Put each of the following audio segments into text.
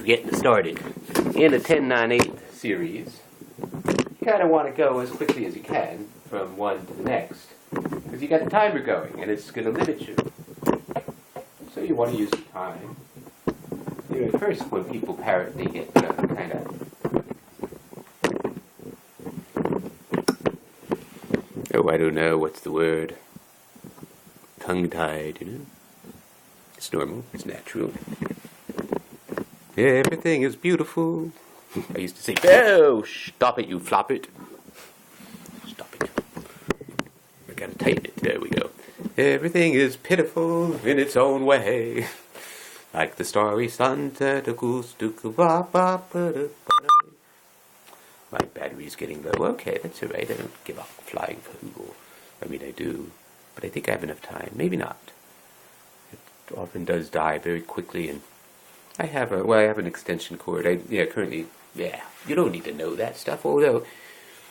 for getting started. In a 10-9/8 series, you kind of want to go as quickly as you can from one to the next, because you got the timer going and it's going to limit you. So you want to use the time. You know, at first when people parrot, they get kind of, oh, I don't know, what's the word? Tongue-tied, you know? It's normal, it's natural. Everything is beautiful. I used to say, oh, stop it, you flop it. Stop it. I gotta tighten it. There we go. Everything is pitiful in its own way. Like the starry sun. My battery's getting low. Okay, that's alright. I don't give up flying for Google. I mean, I do. But I think I have enough time. Maybe not. It often does die very quickly, and I have an extension cord. Currently, you don't need to know that stuff. Although,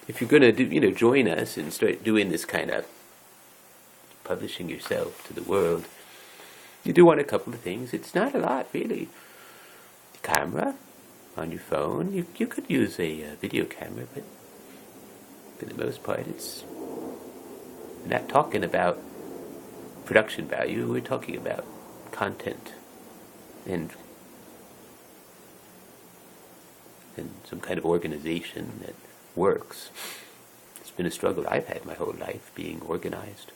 if you're gonna join us and start doing this kind of publishing yourself to the world, you do want a couple of things. It's not a lot, really. The camera on your phone. You could use a video camera, but for the most part, we're not talking about production value. We're talking about content and some kind of organization that works. It's been a struggle I've had my whole life, being organized.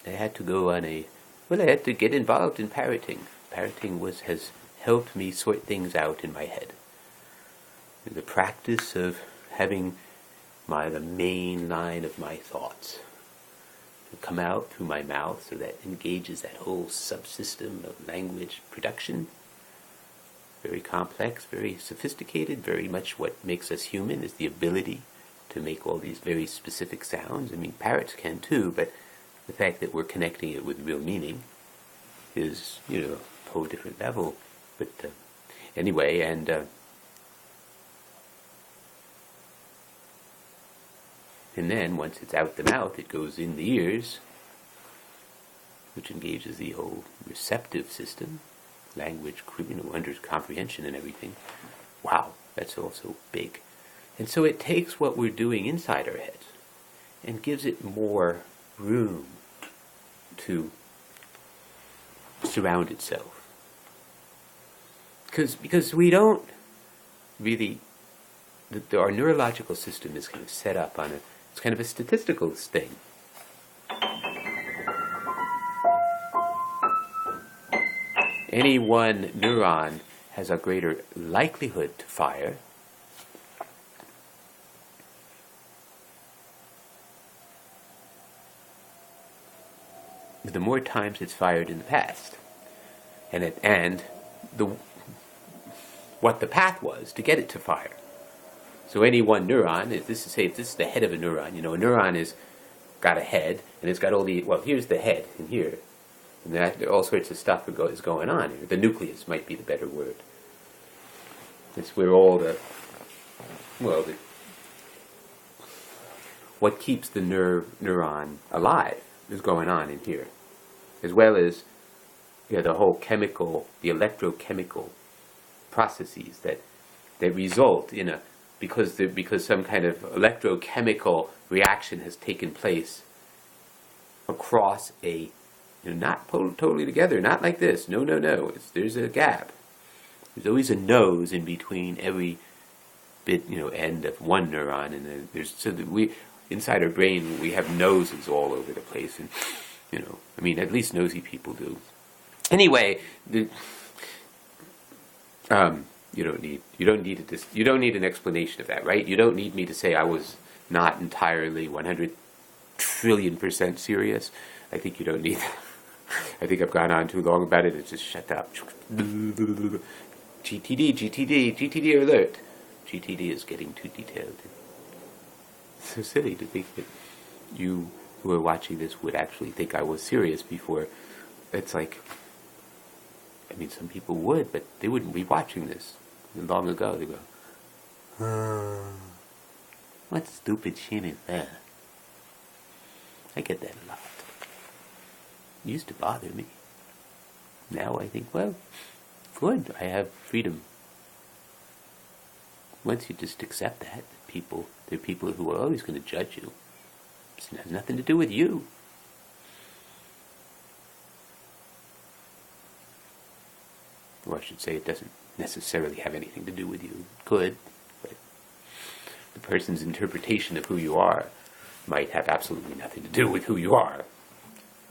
I had to go on I had to get involved in parroting. Parroting has helped me sort things out in my head. The practice of having the main line of my thoughts come out through my mouth, so that engages that whole subsystem of language production. Very complex, very sophisticated, very much what makes us human is the ability to make all these very specific sounds. I mean, parrots can too, but the fact that we're connecting it with real meaning is, a whole different level. But anyway, and then once it's out the mouth, it goes in the ears, which engages the whole receptive system. Language, under comprehension and everything. Wow, that's also big. And so it takes what we're doing inside our heads and gives it more room to surround itself. Because we don't really, our neurological system is kind of set up on it's kind of a statistical thing. Any one neuron has a greater likelihood to fire the more times it's fired in the past, what the path was to get it to fire. So any one neuron, if this is the head of a neuron, a neuron is got a head, and it's got here's the head in here. And that all sorts of stuff is going on here. The nucleus might be the better word. It's where all what keeps the neuron alive is going on in here, as well as the whole the electrochemical processes that result in because some kind of electrochemical reaction has taken place across not totally together, not like this. No. There's a gap. There's always a nose in between every bit, end of one neuron, and inside our brain we have noses all over the place, and at least nosy people do. Anyway, you don't need an explanation of that, right? You don't need me to say I was not entirely 100 trillion% serious. I think you don't need that. I think I've gone on too long about it. It's just shut up. GTD alert. GTD is getting too detailed. It's so silly to think that you who are watching this would actually think I was serious before. It's like, some people would, but they wouldn't be watching this. And long ago, they go, what stupid shit is that? I get that a lot. It used to bother me. Now I think, good, I have freedom. Once you just accept that, there are people who are always going to judge you. It has nothing to do with you. Or I should say, it doesn't necessarily have anything to do with you. It could, but the person's interpretation of who you are might have absolutely nothing to do with who you are.